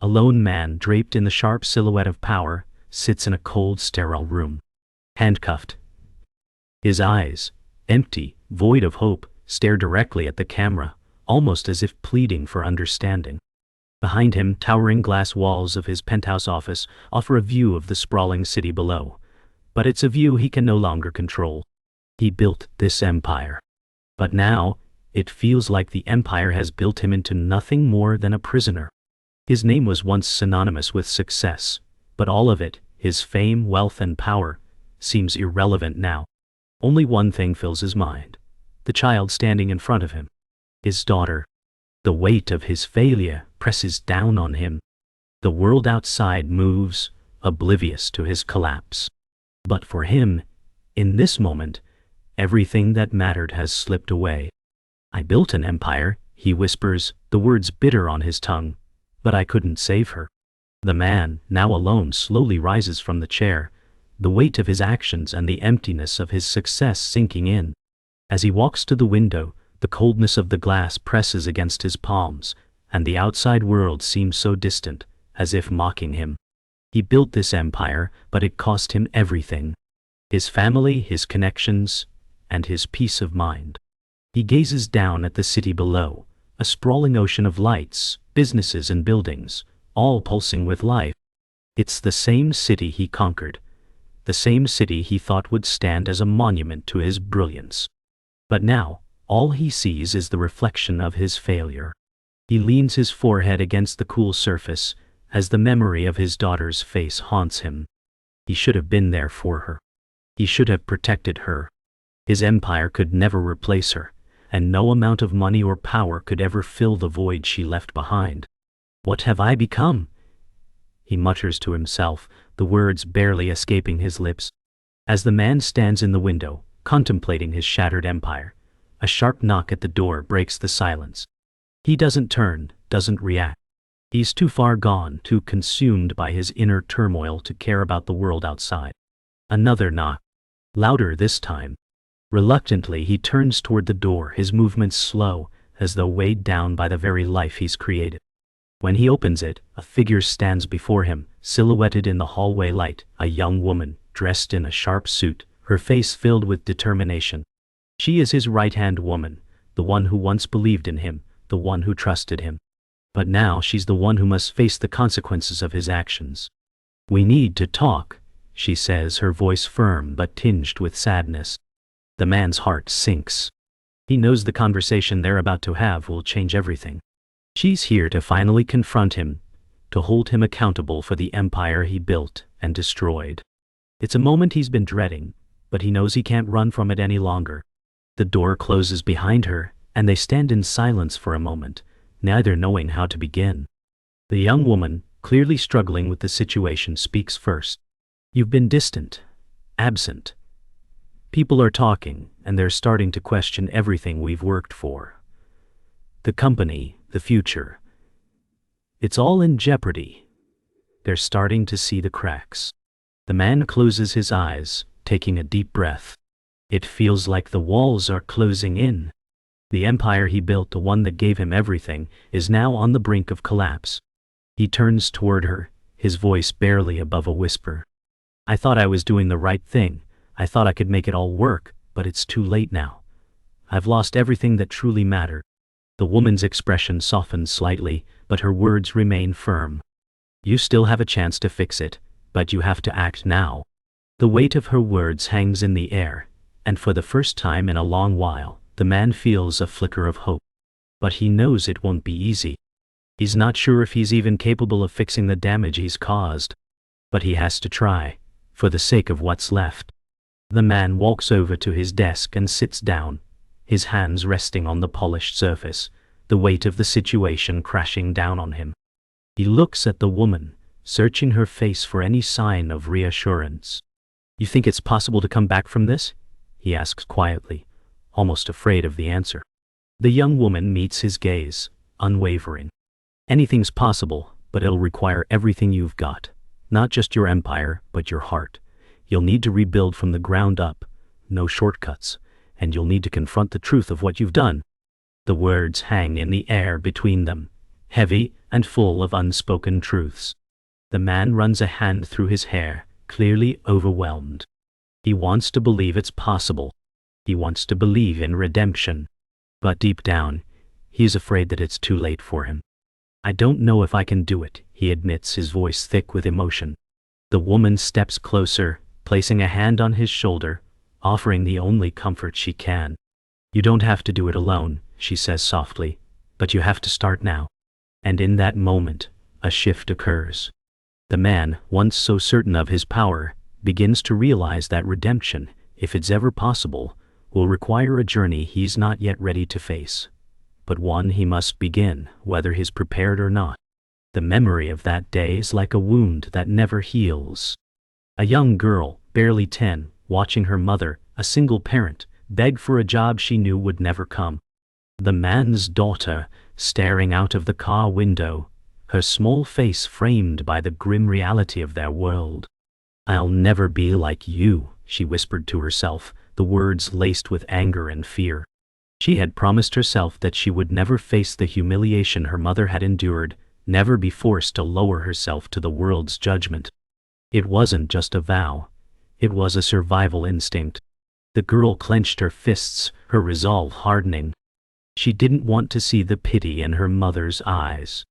A lone man, draped in the sharp silhouette of power, sits in a cold, sterile room. Handcuffed. His eyes, empty, void of hope, stare directly at the camera, almost as if pleading for understanding. Behind him, towering glass walls of his penthouse office offer a view of the sprawling city below. But it's a view he can no longer control. He built this empire. But now, it feels like the empire has built him into nothing more than a prisoner. His name was once synonymous with success, but all of it, his fame, wealth, and power, seems irrelevant now. Only one thing fills his mind: the child standing in front of him. His daughter. The weight of his failure presses down on him. The world outside moves, oblivious to his collapse. But for him, in this moment, everything that mattered has slipped away. "I built an empire," he whispers, the words bitter on his tongue, "but I couldn't save her." The man, now alone, slowly rises from the chair, the weight of his actions and the emptiness of his success sinking in. As he walks to the window, the coldness of the glass presses against his palms, and the outside world seems so distant, as if mocking him. He built this empire, but it cost him everything: his family, his connections, and his peace of mind. He gazes down at the city below, a sprawling ocean of lights, businesses and buildings, all pulsing with life. It's the same city he conquered, the same city he thought would stand as a monument to his brilliance. But now, all he sees is the reflection of his failure. He leans his forehead against the cool surface, as the memory of his daughter's face haunts him. He should have been there for her. He should have protected her. His empire could never replace her, and no amount of money or power could ever fill the void she left behind. "What have I become?" he mutters to himself, the words barely escaping his lips. As the man stands in the window, contemplating his shattered empire, a sharp knock at the door breaks the silence. He doesn't turn, doesn't react. He's too far gone, too consumed by his inner turmoil to care about the world outside. Another knock. Louder this time. Reluctantly, he turns toward the door, his movements slow, as though weighed down by the very life he's created. When he opens it, a figure stands before him, silhouetted in the hallway light, a young woman, dressed in a sharp suit, her face filled with determination. She is his right-hand woman, the one who once believed in him, the one who trusted him. But now she's the one who must face the consequences of his actions. "We need to talk," she says, her voice firm but tinged with sadness. The man's heart sinks. He knows the conversation they're about to have will change everything. She's here to finally confront him, to hold him accountable for the empire he built and destroyed. It's a moment he's been dreading, but he knows he can't run from it any longer. The door closes behind her, and they stand in silence for a moment, neither knowing how to begin. The young woman, clearly struggling with the situation, speaks first. "You've been distant, absent. People are talking, and they're starting to question everything we've worked for. The company, the future. It's all in jeopardy. They're starting to see the cracks." The man closes his eyes, taking a deep breath. It feels like the walls are closing in. The empire he built, the one that gave him everything, is now on the brink of collapse. He turns toward her, his voice barely above a whisper. "I thought I was doing the right thing. I thought I could make it all work, but it's too late now. I've lost everything that truly mattered." The woman's expression softens slightly, but her words remain firm. "You still have a chance to fix it, but you have to act now." The weight of her words hangs in the air, and for the first time in a long while, the man feels a flicker of hope. But he knows it won't be easy. He's not sure if he's even capable of fixing the damage he's caused. But he has to try, for the sake of what's left. The man walks over to his desk and sits down, his hands resting on the polished surface, the weight of the situation crashing down on him. He looks at the woman, searching her face for any sign of reassurance. "You think it's possible to come back from this?" he asks quietly, almost afraid of the answer. The young woman meets his gaze, unwavering. "Anything's possible, but it'll require everything you've got. Not just your empire, but your heart. You'll need to rebuild from the ground up, no shortcuts, and you'll need to confront the truth of what you've done." The words hang in the air between them, heavy, and full of unspoken truths. The man runs a hand through his hair, clearly overwhelmed. He wants to believe it's possible. He wants to believe in redemption. But deep down, he is afraid that it's too late for him. "I don't know if I can do it," he admits, his voice thick with emotion. The woman steps closer, placing a hand on his shoulder, offering the only comfort she can. "You don't have to do it alone," she says softly, "but you have to start now." And in that moment, a shift occurs. The man, once so certain of his power, begins to realize that redemption, if it's ever possible, will require a journey he's not yet ready to face. But one he must begin, whether he's prepared or not. The memory of that day is like a wound that never heals. A young girl, barely 10, watching her mother, a single parent, beg for a job she knew would never come. The man's daughter, staring out of the car window, her small face framed by the grim reality of their world. "I'll never be like you," she whispered to herself, the words laced with anger and fear. She had promised herself that she would never face the humiliation her mother had endured, never be forced to lower herself to the world's judgment. It wasn't just a vow. It was a survival instinct. The girl clenched her fists, her resolve hardening. She didn't want to see the pity in her mother's eyes.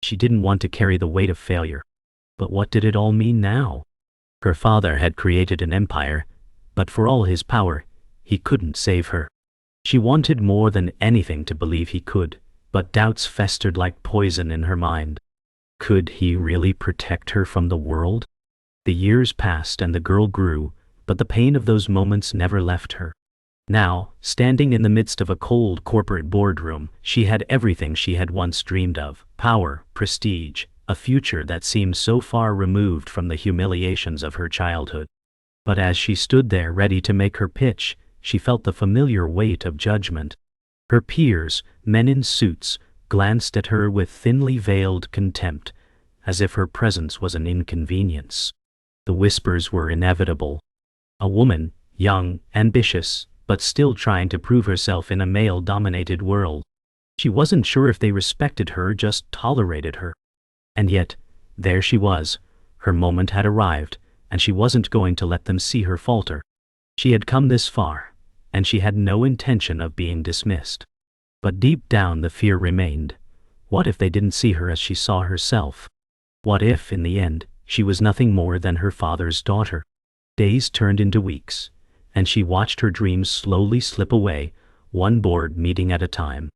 She didn't want to carry the weight of failure. But what did it all mean now? Her father had created an empire, but for all his power, he couldn't save her. She wanted more than anything to believe he could, but doubts festered like poison in her mind. Could he really protect her from the world? The years passed and the girl grew, but the pain of those moments never left her. Now, standing in the midst of a cold corporate boardroom, she had everything she had once dreamed of: power, prestige, a future that seemed so far removed from the humiliations of her childhood. But as she stood there ready to make her pitch, she felt the familiar weight of judgment. Her peers, men in suits, glanced at her with thinly veiled contempt, as if her presence was an inconvenience. The whispers were inevitable. A woman, young, ambitious, but still trying to prove herself in a male-dominated world. She wasn't sure if they respected her or just tolerated her. And yet, there she was. Her moment had arrived, and she wasn't going to let them see her falter. She had come this far, and she had no intention of being dismissed. But deep down the fear remained. What if they didn't see her as she saw herself? What if, in the end, she was nothing more than her father's daughter? Days turned into weeks, and she watched her dreams slowly slip away, one board meeting at a time.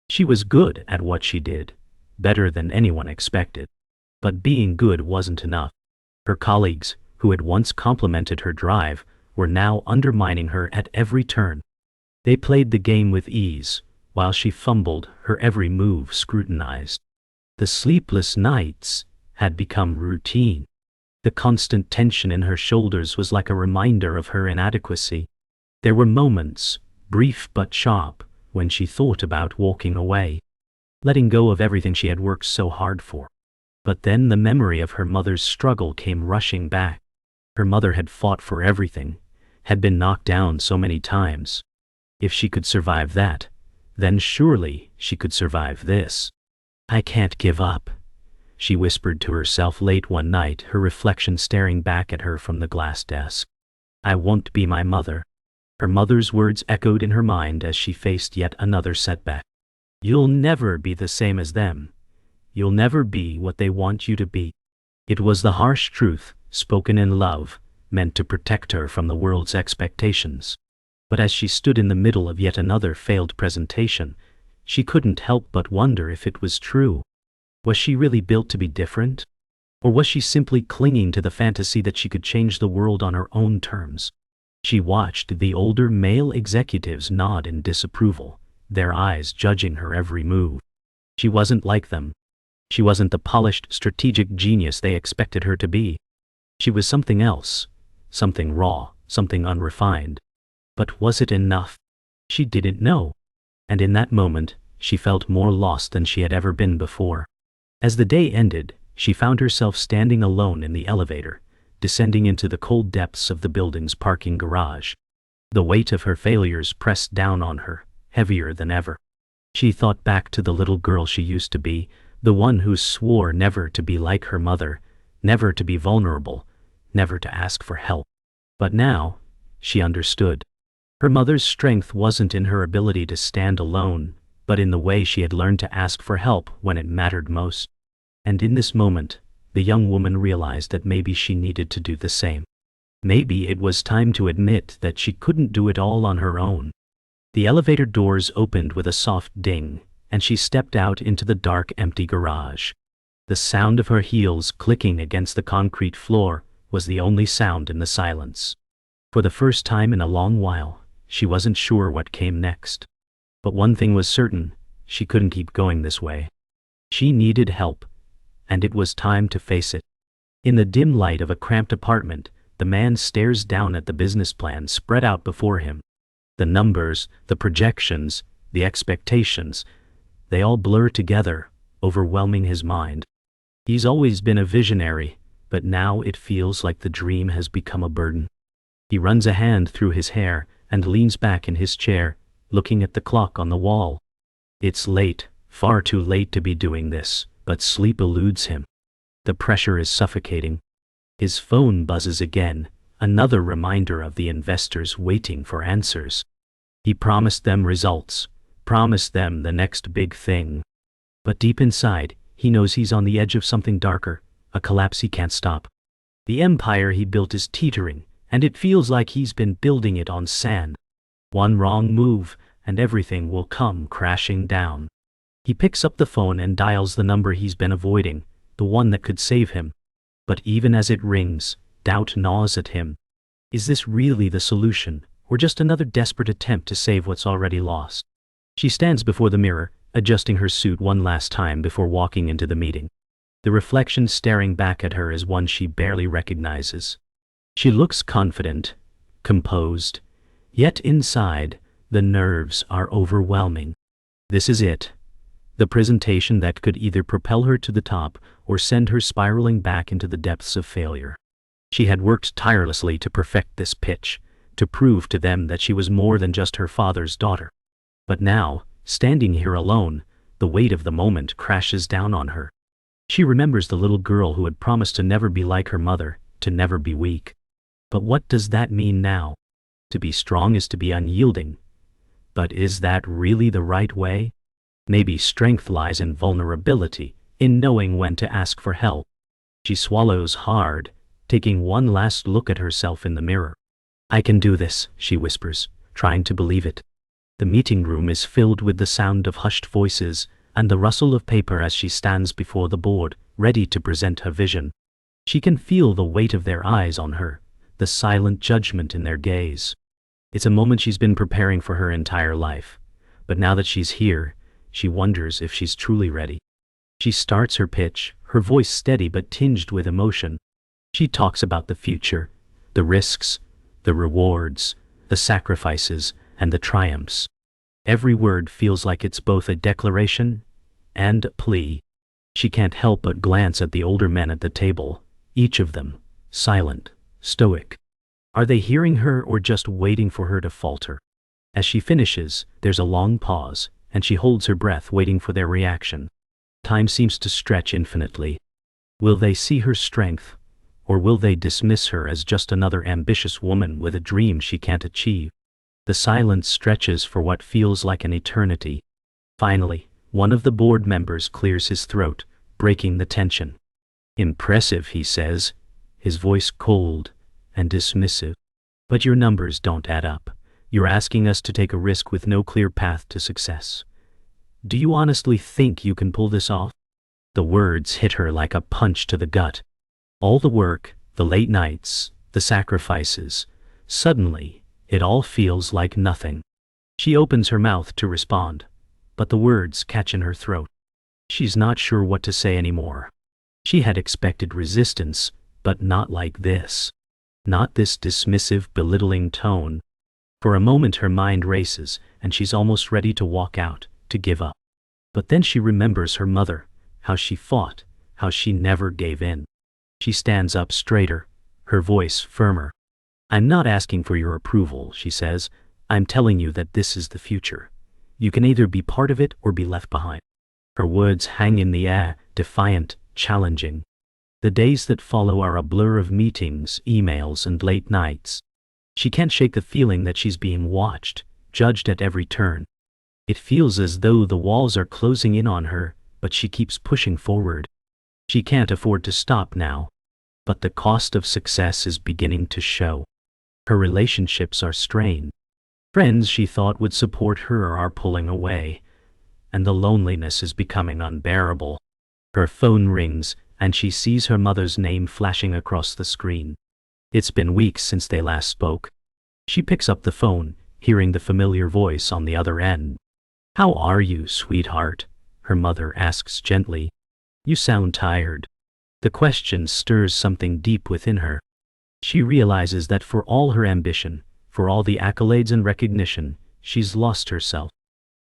She was good at what she did, better than anyone expected. But being good wasn't enough. Her colleagues, who had once complimented her drive, were now undermining her at every turn. They played the game with ease, while she fumbled, her every move scrutinized. The sleepless nights had become routine. The constant tension in her shoulders was like a reminder of her inadequacy. There were moments, brief but sharp, when she thought about walking away, letting go of everything she had worked so hard for. But then the memory of her mother's struggle came rushing back. Her mother had fought for everything, had been knocked down so many times. If she could survive that, then surely she could survive this. "I can't give up," she whispered to herself late one night, her reflection staring back at her from the glass desk. "I won't be my mother." Her mother's words echoed in her mind as she faced yet another setback. "You'll never be the same as them. You'll never be what they want you to be." It was the harsh truth, spoken in love, meant to protect her from the world's expectations. But as she stood in the middle of yet another failed presentation, she couldn't help but wonder if it was true. Was she really built to be different? Or was she simply clinging to the fantasy that she could change the world on her own terms? She watched the older male executives nod in disapproval, their eyes judging her every move. She wasn't like them. She wasn't the polished, strategic genius they expected her to be. She was something else, something raw, something unrefined. But was it enough? She didn't know. And in that moment, she felt more lost than she had ever been before. As the day ended, she found herself standing alone in the elevator, descending into the cold depths of the building's parking garage. The weight of her failures pressed down on her, heavier than ever. She thought back to the little girl she used to be, The one who swore never to be like her mother, never to be vulnerable, never to ask for help. But now, she understood. Her mother's strength wasn't in her ability to stand alone, but in the way she had learned to ask for help when it mattered most. And in this moment, the young woman realized that maybe she needed to do the same. Maybe it was time to admit that she couldn't do it all on her own. The elevator doors opened with a soft ding, and she stepped out into the dark, empty garage. The sound of her heels clicking against the concrete floor was the only sound in the silence. For the first time in a long while, she wasn't sure what came next. But one thing was certain, she couldn't keep going this way. She needed help, and it was time to face it. In the dim light of a cramped apartment, the man stares down at the business plan spread out before him. The numbers, the projections, the expectations, they all blur together, overwhelming his mind. He's always been a visionary, but now it feels like the dream has become a burden. He runs a hand through his hair and leans back in his chair, looking at the clock on the wall. It's late, far too late to be doing this, but sleep eludes him. The pressure is suffocating. His phone buzzes again, another reminder of the investors waiting for answers. He promised them results, promised them the next big thing. But deep inside, he knows he's on the edge of something darker, a collapse he can't stop. The empire he built is teetering, and it feels like he's been building it on sand. One wrong move, and everything will come crashing down. He picks up the phone and dials the number he's been avoiding, the one that could save him. But even as it rings, doubt gnaws at him. Is this really the solution, or just another desperate attempt to save what's already lost? She stands before the mirror, adjusting her suit one last time before walking into the meeting. The reflection staring back at her is one she barely recognizes. She looks confident, composed, yet inside, the nerves are overwhelming. This is it. The presentation that could either propel her to the top or send her spiraling back into the depths of failure. She had worked tirelessly to perfect this pitch, to prove to them that she was more than just her father's daughter. But now, standing here alone, the weight of the moment crashes down on her. She remembers the little girl who had promised to never be like her mother, to never be weak. But what does that mean now? To be strong is to be unyielding. But is that really the right way? Maybe strength lies in vulnerability, in knowing when to ask for help. She swallows hard, taking one last look at herself in the mirror. I can do this, she whispers, trying to believe it. The meeting room is filled with the sound of hushed voices and the rustle of paper as she stands before the board, ready to present her vision. She can feel the weight of their eyes on her, the silent judgment in their gaze. It's a moment she's been preparing for her entire life. But now that she's here, she wonders if she's truly ready. She starts her pitch, her voice steady but tinged with emotion. She talks about the future, the risks, the rewards, the sacrifices, and the triumphs. Every word feels like it's both a declaration and a plea. She can't help but glance at the older men at the table, each of them, silent, stoic. Are they hearing her or just waiting for her to falter? As she finishes, there's a long pause, and she holds her breath waiting for their reaction. Time seems to stretch infinitely. Will they see her strength, or will they dismiss her as just another ambitious woman with a dream she can't achieve? The silence stretches for what feels like an eternity. Finally, one of the board members clears his throat, breaking the tension. Impressive, he says, his voice cold and dismissive. But your numbers don't add up. You're asking us to take a risk with no clear path to success. Do you honestly think you can pull this off? The words hit her like a punch to the gut. All the work, the late nights, the sacrifices. Suddenly, it all feels like nothing. She opens her mouth to respond, but the words catch in her throat. She's not sure what to say anymore. She had expected resistance, but not like this. Not this dismissive, belittling tone. For a moment her mind races, and she's almost ready to walk out, to give up. But then she remembers her mother, how she fought, how she never gave in. She stands up straighter, her voice firmer. I'm not asking for your approval, she says. I'm telling you that this is the future. You can either be part of it or be left behind. Her words hang in the air, defiant, challenging. The days that follow are a blur of meetings, emails, and late nights. She can't shake the feeling that she's being watched, judged at every turn. It feels as though the walls are closing in on her, but she keeps pushing forward. She can't afford to stop now. But the cost of success is beginning to show. Her relationships are strained. Friends she thought would support her are pulling away, and the loneliness is becoming unbearable. Her phone rings, and she sees her mother's name flashing across the screen. It's been weeks since they last spoke. She picks up the phone, hearing the familiar voice on the other end. "How are you, sweetheart?" her mother asks gently. "You sound tired." The question stirs something deep within her. She realizes that for all her ambition, for all the accolades and recognition, she's lost herself.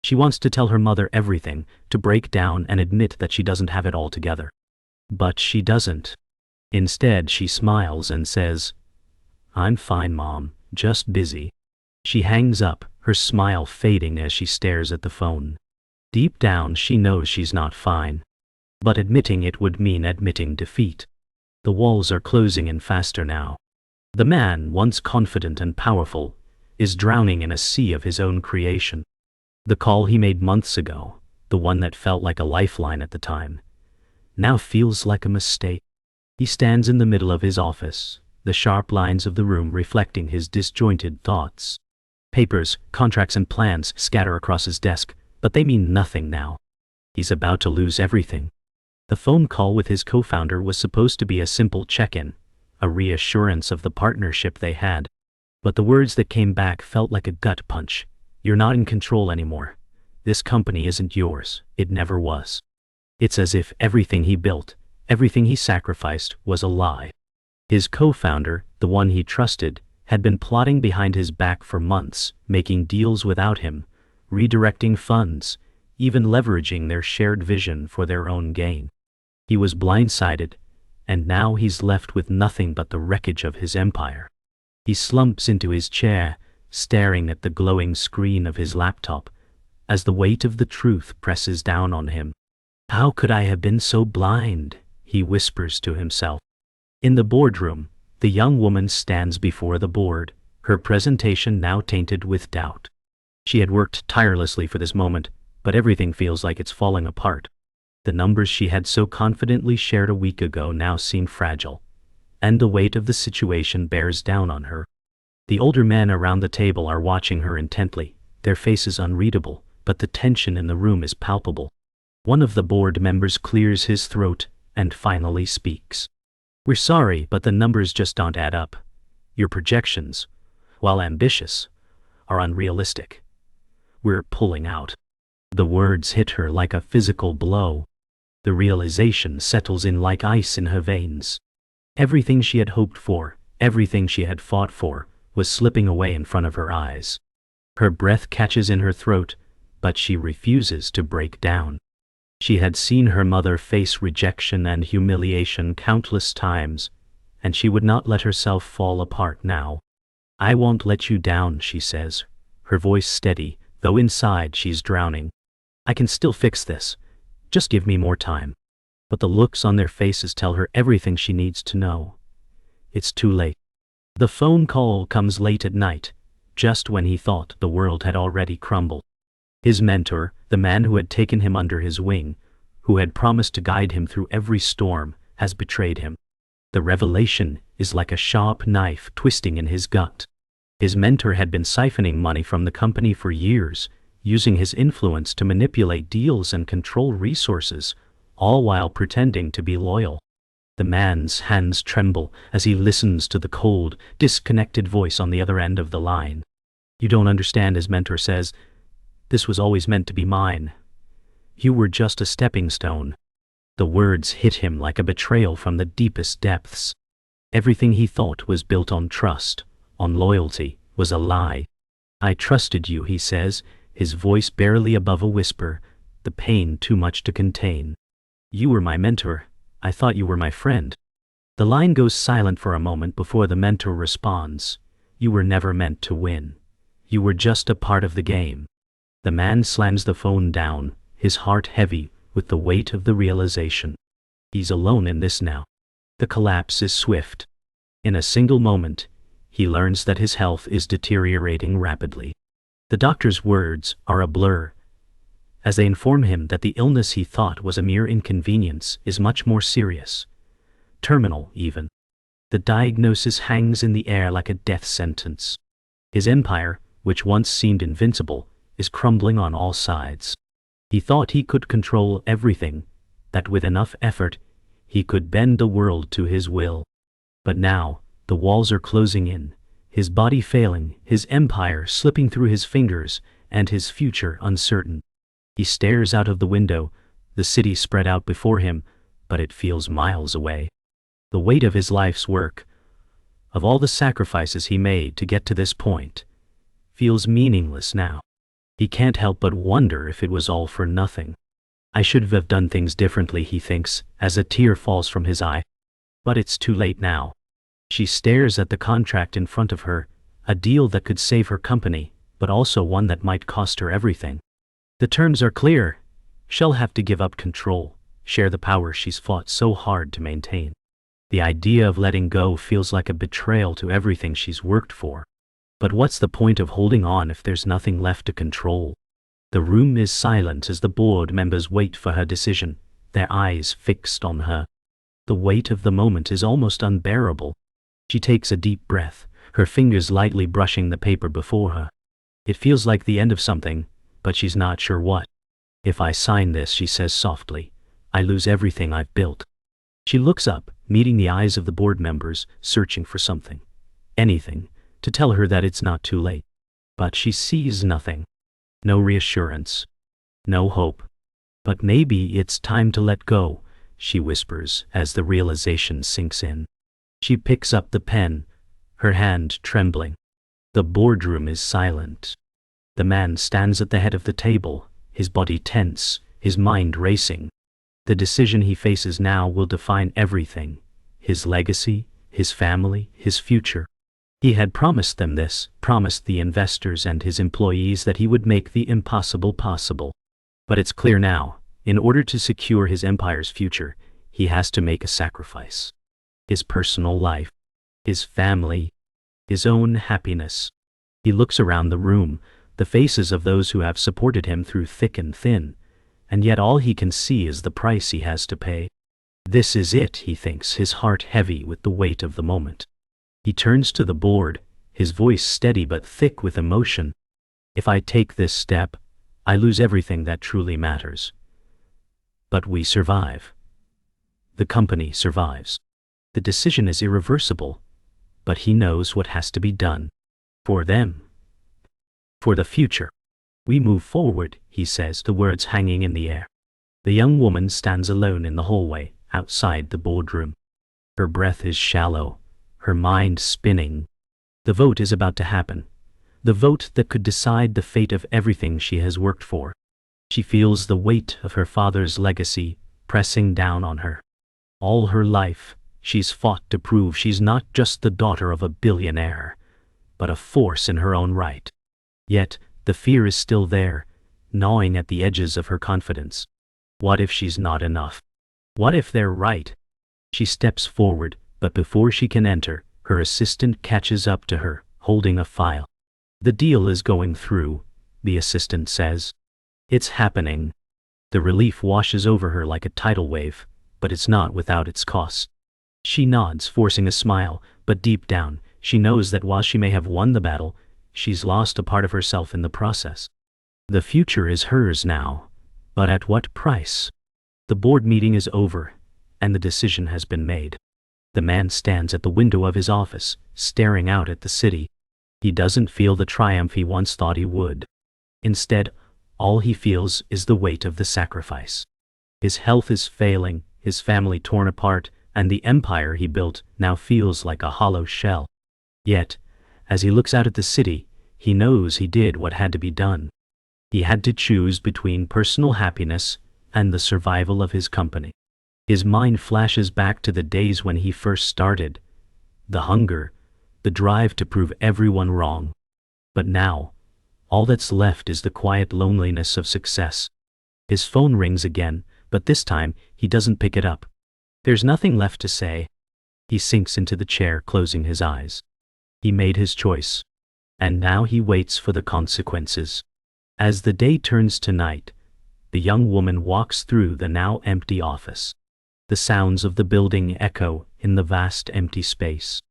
She wants to tell her mother everything, to break down and admit that she doesn't have it all together. But she doesn't. Instead, she smiles and says, "I'm fine, Mom, just busy." She hangs up, her smile fading as she stares at the phone. Deep down, she knows she's not fine. But admitting it would mean admitting defeat. The walls are closing in faster now. The man, once confident and powerful, is drowning in a sea of his own creation. The call he made months ago, the one that felt like a lifeline at the time, now feels like a mistake. He stands in the middle of his office, the sharp lines of the room reflecting his disjointed thoughts. Papers, contracts, and plans scatter across his desk, but they mean nothing now. He's about to lose everything. The phone call with his co-founder was supposed to be a simple check-in, a reassurance of the partnership they had. But the words that came back felt like a gut punch. "You're not in control anymore. This company isn't yours. It never was." It's as if everything he built, everything he sacrificed, was a lie. His co-founder, the one he trusted, had been plotting behind his back for months, making deals without him, redirecting funds, even leveraging their shared vision for their own gain. He was blindsided, and now he's left with nothing but the wreckage of his empire. He slumps into his chair, staring at the glowing screen of his laptop, as the weight of the truth presses down on him. "How could I have been so blind?" he whispers to himself. In the boardroom, the young woman stands before the board, her presentation now tainted with doubt. She had worked tirelessly for this moment, but everything feels like it's falling apart. The numbers she had so confidently shared a week ago now seem fragile, and the weight of the situation bears down on her. The older men around the table are watching her intently, their faces unreadable, but the tension in the room is palpable. One of the board members clears his throat and finally speaks. "We're sorry, but the numbers just don't add up. Your projections, while ambitious, are unrealistic. We're pulling out." The words hit her like a physical blow. The realization settles in like ice in her veins. Everything she had hoped for, everything she had fought for, was slipping away in front of her eyes. Her breath catches in her throat, but she refuses to break down. She had seen her mother face rejection and humiliation countless times, and she would not let herself fall apart now. "I won't let you down," she says, her voice steady, though inside she's drowning. "I can still fix this. Just give me more time." But the looks on their faces tell her everything she needs to know. It's too late. The phone call comes late at night, just when he thought the world had already crumbled. His mentor, the man who had taken him under his wing, who had promised to guide him through every storm, has betrayed him. The revelation is like a sharp knife twisting in his gut. His mentor had been siphoning money from the company for years, using his influence to manipulate deals and control resources, all while pretending to be loyal. The man's hands tremble as he listens to the cold, disconnected voice on the other end of the line. "You don't understand," his mentor says. "This was always meant to be mine. You were just a stepping stone." The words hit him like a betrayal from the deepest depths. Everything he thought was built on trust, on loyalty, was a lie. "I trusted you," he says, his voice barely above a whisper, the pain too much to contain. "You were my mentor. I thought you were my friend." The line goes silent for a moment before the mentor responds. "You were never meant to win. You were just a part of the game." The man slams the phone down, his heart heavy with the weight of the realization. He's alone in this now. The collapse is swift. In a single moment, he learns that his health is deteriorating rapidly. The doctor's words are a blur, as they inform him that the illness he thought was a mere inconvenience is much more serious. Terminal, even. The diagnosis hangs in the air like a death sentence. His empire, which once seemed invincible, is crumbling on all sides. He thought he could control everything, that with enough effort, he could bend the world to his will. But now, the walls are closing in, his body failing, his empire slipping through his fingers, and his future uncertain. He stares out of the window, the city spread out before him, but it feels miles away. The weight of his life's work, of all the sacrifices he made to get to this point, feels meaningless now. He can't help but wonder if it was all for nothing. I should have done things differently, he thinks, as a tear falls from his eye. But it's too late now. She stares at the contract in front of her, a deal that could save her company, but also one that might cost her everything. The terms are clear. She'll have to give up control, share the power she's fought so hard to maintain. The idea of letting go feels like a betrayal to everything she's worked for. But what's the point of holding on if there's nothing left to control? The room is silent as the board members wait for her decision, their eyes fixed on her. The weight of the moment is almost unbearable. She takes a deep breath, her fingers lightly brushing the paper before her. It feels like the end of something, but she's not sure what. If I sign this, she says softly, I lose everything I've built. She looks up, meeting the eyes of the board members, searching for something, anything, to tell her that it's not too late. But she sees nothing. No reassurance. No hope. But maybe it's time to let go, she whispers as the realization sinks in. She picks up the pen, her hand trembling. The boardroom is silent. The man stands at the head of the table, his body tense, his mind racing. The decision he faces now will define everything, his legacy, his family, his future. He had promised them this, promised the investors and his employees that he would make the impossible possible. But it's clear now, in order to secure his empire's future, he has to make a sacrifice. His personal life, his family, his own happiness. He looks around the room, the faces of those who have supported him through thick and thin, and yet all he can see is the price he has to pay. This is it, he thinks, his heart heavy with the weight of the moment. He turns to the board, his voice steady but thick with emotion. If I take this step, I lose everything that truly matters. But we survive. The company survives. The decision is irreversible, but he knows what has to be done. For them. For the future. We move forward, he says, the words hanging in the air. The young woman stands alone in the hallway, outside the boardroom. Her breath is shallow, her mind spinning. The vote is about to happen. The vote that could decide the fate of everything she has worked for. She feels the weight of her father's legacy pressing down on her. All her life, she's fought to prove she's not just the daughter of a billionaire, but a force in her own right. Yet, the fear is still there, gnawing at the edges of her confidence. What if she's not enough? What if they're right? She steps forward, but before she can enter, her assistant catches up to her, holding a file. The deal is going through, the assistant says. It's happening. The relief washes over her like a tidal wave, but it's not without its cost. She nods, forcing a smile, but deep down, she knows that while she may have won the battle, she's lost a part of herself in the process. The future is hers now, but at what price? The board meeting is over, and the decision has been made. The man stands at the window of his office, staring out at the city. He doesn't feel the triumph he once thought he would. Instead, all he feels is the weight of the sacrifice. His health is failing, his family torn apart, and the empire he built now feels like a hollow shell. Yet, as he looks out at the city, he knows he did what had to be done. He had to choose between personal happiness and the survival of his company. His mind flashes back to the days when he first started. The hunger, the drive to prove everyone wrong. But now, all that's left is the quiet loneliness of success. His phone rings again, but this time he doesn't pick it up. There's nothing left to say. He sinks into the chair, closing his eyes. He made his choice, and now he waits for the consequences. As the day turns to night, the young woman walks through the now empty office. The sounds of the building echo in the vast empty space.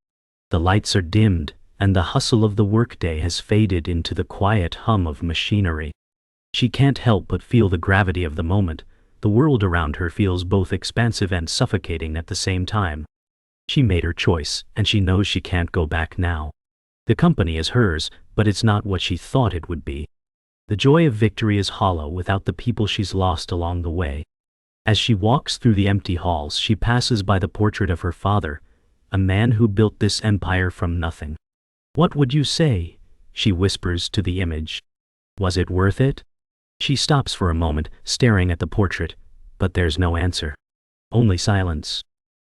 The lights are dimmed, and the hustle of the workday has faded into the quiet hum of machinery. She can't help but feel the gravity of the moment. The world around her feels both expansive and suffocating at the same time. She made her choice, and she knows she can't go back now. The company is hers, but it's not what she thought it would be. The joy of victory is hollow without the people she's lost along the way. As she walks through the empty halls, she passes by the portrait of her father, a man who built this empire from nothing. "What would you say?" she whispers to the image. "Was it worth it?" She stops for a moment, staring at the portrait, but there's no answer. Only silence.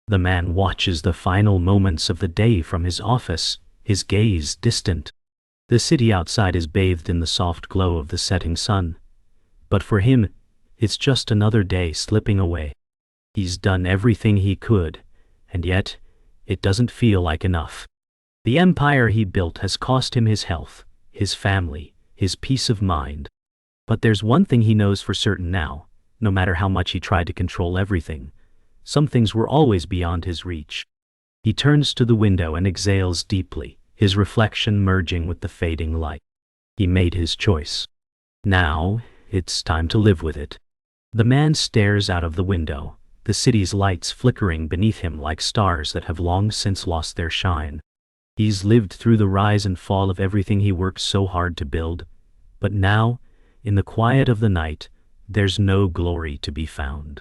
The man watches the final moments of the day from his office, his gaze distant. The city outside is bathed in the soft glow of the setting sun. But for him, it's just another day slipping away. He's done everything he could, and yet, it doesn't feel like enough. The empire he built has cost him his health, his family, his peace of mind. But there's one thing he knows for certain now: no matter how much he tried to control everything, some things were always beyond his reach. He turns to the window and exhales deeply, his reflection merging with the fading light. He made his choice. Now, it's time to live with it. The man stares out of the window, the city's lights flickering beneath him like stars that have long since lost their shine. He's lived through the rise and fall of everything he worked so hard to build, but now, in the quiet of the night, there's no glory to be found.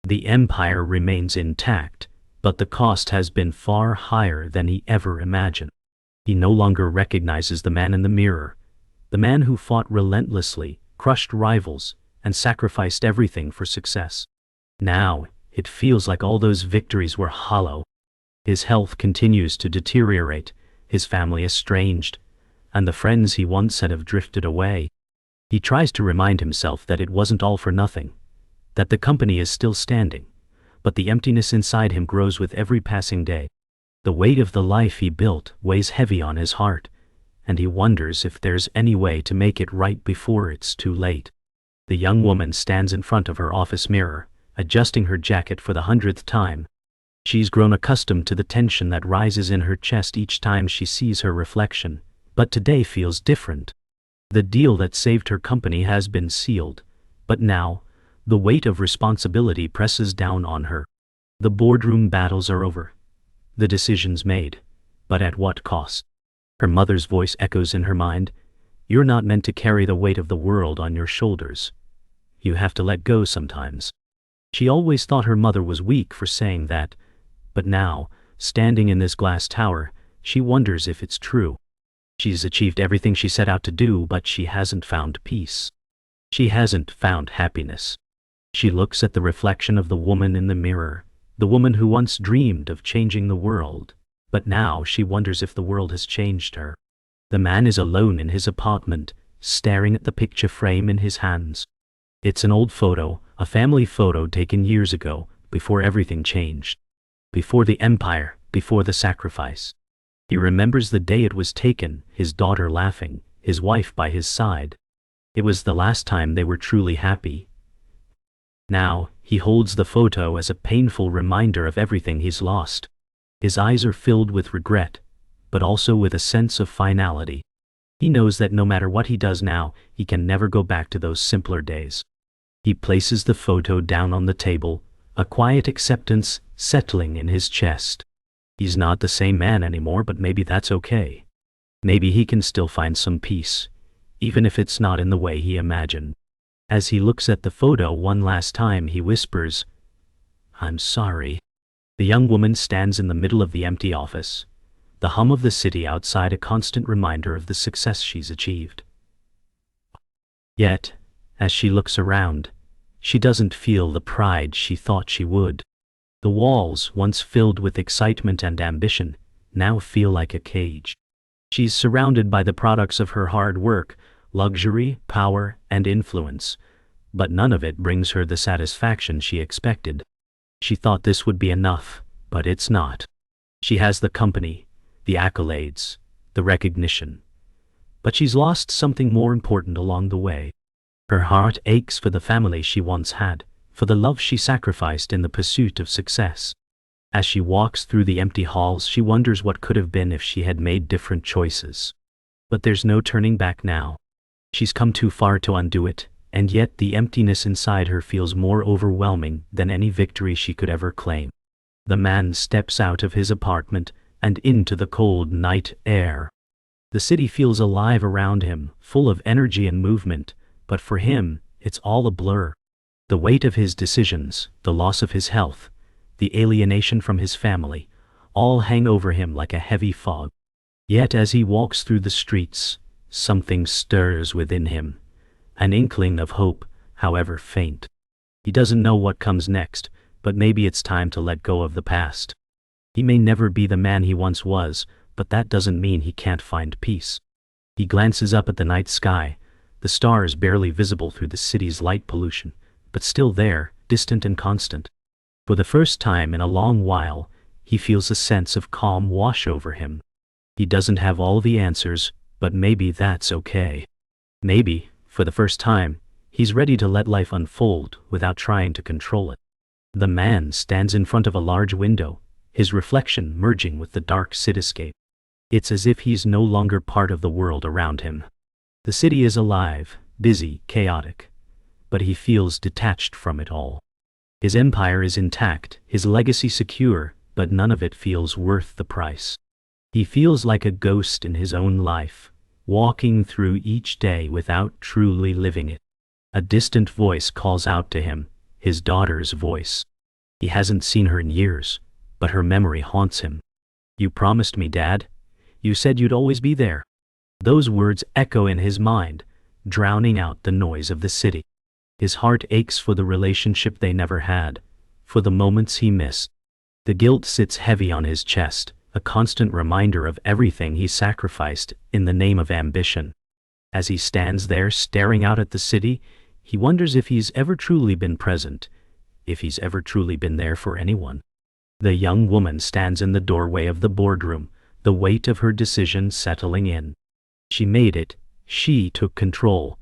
The empire remains intact, but the cost has been far higher than he ever imagined. He no longer recognizes the man in the mirror, the man who fought relentlessly, crushed rivals, and sacrificed everything for success. Now, it feels like all those victories were hollow. His health continues to deteriorate, his family estranged, and the friends he once had have drifted away. He tries to remind himself that it wasn't all for nothing, that the company is still standing, but the emptiness inside him grows with every passing day. The weight of the life he built weighs heavy on his heart, and he wonders if there's any way to make it right before it's too late. The young woman stands in front of her office mirror, adjusting her jacket for the 100th time. She's grown accustomed to the tension that rises in her chest each time she sees her reflection, but today feels different. The deal that saved her company has been sealed, but now, the weight of responsibility presses down on her. The boardroom battles are over. The decisions made, but at what cost? Her mother's voice echoes in her mind. "You're not meant to carry the weight of the world on your shoulders. You have to let go sometimes." She always thought her mother was weak for saying that, but now, standing in this glass tower, she wonders if it's true. She's achieved everything she set out to do, but she hasn't found peace. She hasn't found happiness. She looks at the reflection of the woman in the mirror, the woman who once dreamed of changing the world, but now she wonders if the world has changed her. The man is alone in his apartment, staring at the picture frame in his hands. It's an old photo, a family photo taken years ago, before everything changed. Before the empire, before the sacrifice. He remembers the day it was taken, his daughter laughing, his wife by his side. It was the last time they were truly happy. Now, he holds the photo as a painful reminder of everything he's lost. His eyes are filled with regret, but also with a sense of finality. He knows that no matter what he does now, he can never go back to those simpler days. He places the photo down on the table, a quiet acceptance settling in his chest. He's not the same man anymore, but maybe that's okay. Maybe he can still find some peace, even if it's not in the way he imagined. As he looks at the photo one last time, he whispers, "I'm sorry." The young woman stands in the middle of the empty office, the hum of the city outside a constant reminder of the success she's achieved. Yet, as she looks around, she doesn't feel the pride she thought she would. The walls, once filled with excitement and ambition, now feel like a cage. She's surrounded by the products of her hard work, luxury, power, and influence, but none of it brings her the satisfaction she expected. She thought this would be enough, but it's not. She has the company, the accolades, the recognition. But she's lost something more important along the way. Her heart aches for the family she once had, for the love she sacrificed in the pursuit of success. As she walks through the empty halls, she wonders what could have been if she had made different choices. But there's no turning back now. She's come too far to undo it, and yet the emptiness inside her feels more overwhelming than any victory she could ever claim. The man steps out of his apartment and into the cold night air. The city feels alive around him, full of energy and movement, but for him, it's all a blur. The weight of his decisions, the loss of his health, the alienation from his family, all hang over him like a heavy fog. Yet as he walks through the streets, something stirs within him, an inkling of hope, however faint. He doesn't know what comes next, but maybe it's time to let go of the past. He may never be the man he once was, but that doesn't mean he can't find peace. He glances up at the night sky, the stars barely visible through the city's light pollution, but still there, distant and constant. For the first time in a long while, he feels a sense of calm wash over him. He doesn't have all the answers, but maybe that's okay. Maybe, for the first time, he's ready to let life unfold without trying to control it. The man stands in front of a large window, his reflection merging with the dark cityscape. It's as if he's no longer part of the world around him. The city is alive, busy, chaotic, but he feels detached from it all. His empire is intact, his legacy secure, but none of it feels worth the price. He feels like a ghost in his own life, walking through each day without truly living it. A distant voice calls out to him, his daughter's voice. He hasn't seen her in years, but her memory haunts him. "You promised me, Dad. You said you'd always be there." Those words echo in his mind, drowning out the noise of the city. His heart aches for the relationship they never had, for the moments he missed. The guilt sits heavy on his chest, a constant reminder of everything he sacrificed in the name of ambition. As he stands there staring out at the city, he wonders if he's ever truly been present, if he's ever truly been there for anyone. The young woman stands in the doorway of the boardroom, the weight of her decision settling in. She made it, she took control,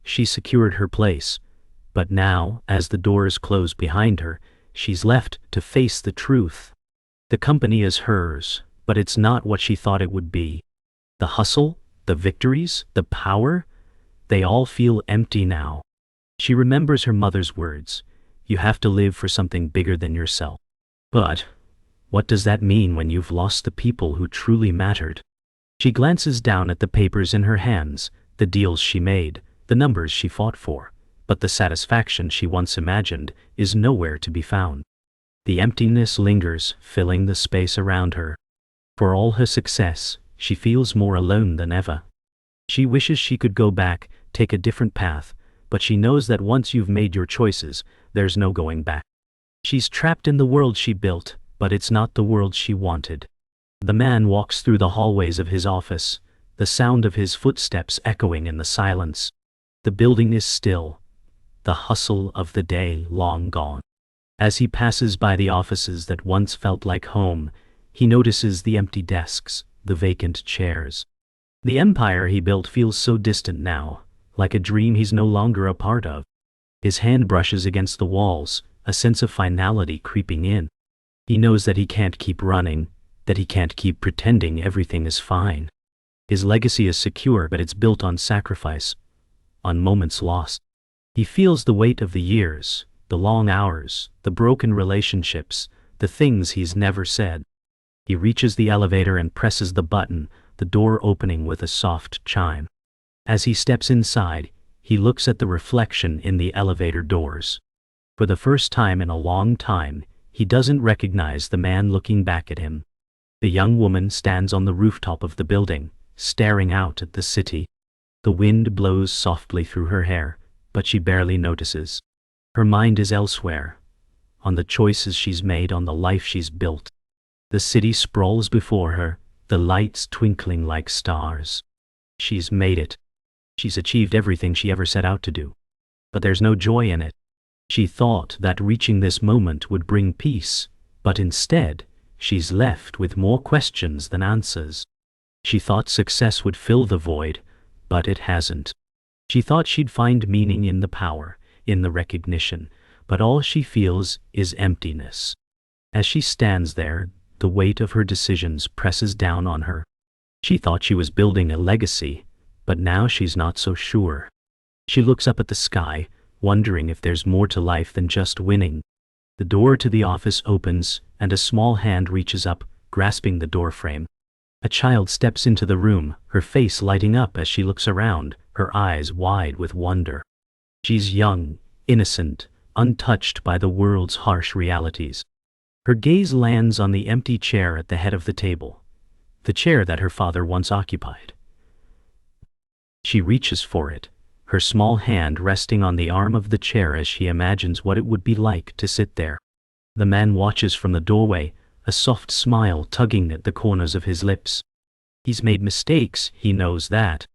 she secured her place. But now, as the doors close behind her, she's left to face the truth. The company is hers, but it's not what she thought it would be. The hustle, the victories, the power, they all feel empty now. She remembers her mother's words, "You have to live for something bigger than yourself." But what does that mean when you've lost the people who truly mattered? She glances down at the papers in her hands, the deals she made, the numbers she fought for. But the satisfaction she once imagined is nowhere to be found. The emptiness lingers, filling the space around her. For all her success, she feels more alone than ever. She wishes she could go back, take a different path, but she knows that once you've made your choices, there's no going back. She's trapped in the world she built, but it's not the world she wanted. The man walks through the hallways of his office, the sound of his footsteps echoing in the silence. The building is still, the hustle of the day long gone. As he passes by the offices that once felt like home, he notices the empty desks, the vacant chairs. The empire he built feels so distant now, like a dream he's no longer a part of. His hand brushes against the walls, a sense of finality creeping in. He knows that he can't keep running, that he can't keep pretending everything is fine. His legacy is secure, but it's built on sacrifice, on moments lost. He feels the weight of the years, the long hours, the broken relationships, the things he's never said. He reaches the elevator and presses the button, the door opening with a soft chime. As he steps inside, he looks at the reflection in the elevator doors. For the first time in a long time, he doesn't recognize the man looking back at him. The young woman stands on the rooftop of the building, staring out at the city. The wind blows softly through her hair, but she barely notices. Her mind is elsewhere, on the choices she's made, on the life she's built. The city sprawls before her, the lights twinkling like stars. She's made it. She's achieved everything she ever set out to do. but there's no joy in it. She thought that reaching this moment would bring peace, but instead, she's left with more questions than answers. She thought success would fill the void, but it hasn't. She thought she'd find meaning in the power, in the recognition, but all she feels is emptiness. As she stands there, the weight of her decisions presses down on her. She thought she was building a legacy, but now she's not so sure. She looks up at the sky, wondering if there's more to life than just winning. The door to the office opens, and a small hand reaches up, grasping the doorframe. A child steps into the room, her face lighting up as she looks around, her eyes wide with wonder. She's young, innocent, untouched by the world's harsh realities. Her gaze lands on the empty chair at the head of the table, the chair that her father once occupied. She reaches for it, her small hand resting on the arm of the chair as she imagines what it would be like to sit there. The man watches from the doorway, a soft smile tugging at the corners of his lips. He's made mistakes, he knows that.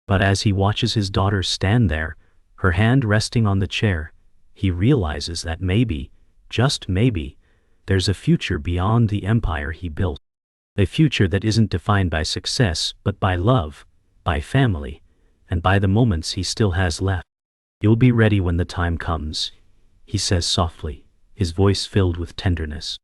But as he watches his daughter stand there, her hand resting on the chair, he realizes that maybe, just maybe, there's a future beyond the empire he built. A future that isn't defined by success, but by love, by family, and by the moments he still has left. You'll be ready when the time comes, he says softly, his voice filled with tenderness.